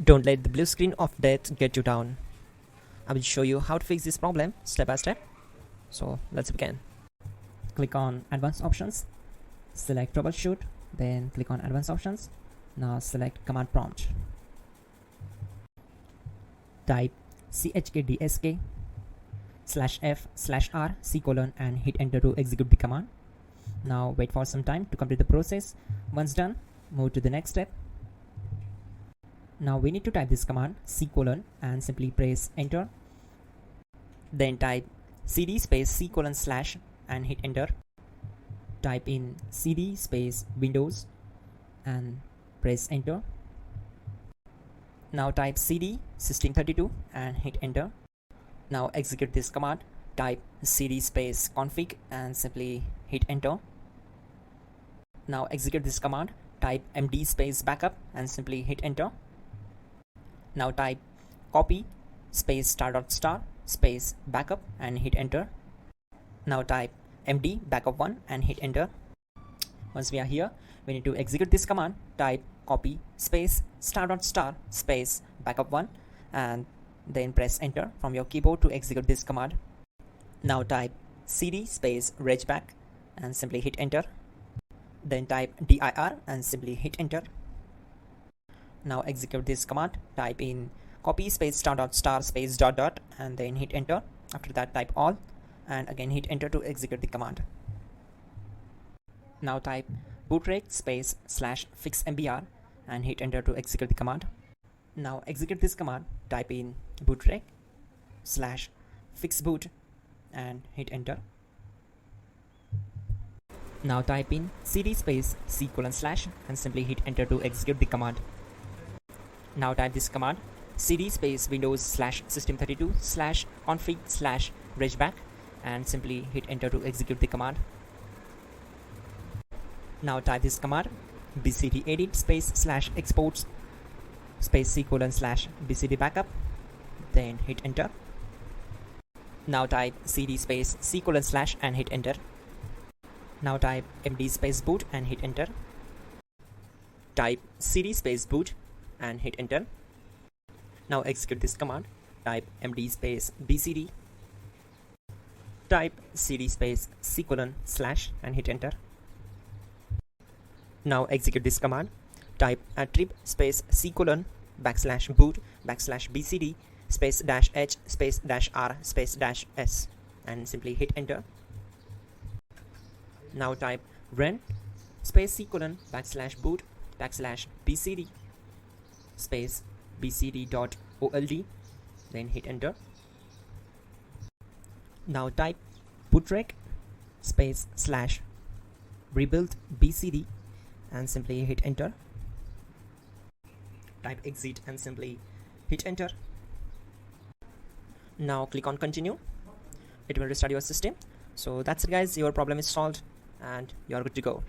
Don't let the blue screen of death get you down. I will show you how to fix this problem step by step. So let's begin. Click on Advanced Options, select Troubleshoot, then click on Advanced Options. Now select Command Prompt. Type chkdsk /f/r c:, and hit enter to execute the command. Now wait for some time to complete the process. Once done, move to the next step. Now we need to type this command c:, and simply press enter. Then type cd space c:/ and hit enter. Type in cd space Windows and press enter. Now type cd system32 and hit enter. Now execute this command. Type cd space config and simply hit enter. Now execute this command. Type md space backup and simply hit enter. Now type copy space *** space backup and hit enter. Now type md backup1 and hit enter. Once we are here, we need to execute this command. Type copy space *** space backup1 and then press enter from your keyboard to execute this command. Now type cd space regback and simply hit enter. Then type dir and simply hit enter. Now execute this command. Type in copy space *** space ... and then hit enter. After that, type all and again hit enter to execute the command. Now type bootrec space /fixmbr and hit enter to execute the command. Now execute this command. Type in bootrec /fixboot and hit enter. Now type in cd space c:/ and simply hit enter to execute the command. Now type this command cd space Windows /system32 /config /regback and simply hit enter to execute the command. Now type this command bcd edit space /exports space c:/ bcd backup, then hit enter. Now type cd space c:/ and hit enter. Now type md space boot and hit enter. Type cd space boot and hit enter. Now execute this command. Type md space bcd. Type cd space c:/ and hit enter. Now execute this command. Type attrib space c:/ \boot \bcd space -h space -r space -s and simply hit enter. Now type run space c:/ \boot \bcd space bcd.old, then hit enter. Now type bootrec space /rebuild bcd and simply hit enter. Type exit and simply hit enter. Now click on continue. It will restart your system. So that's it guys, your problem is solved and you're good to go.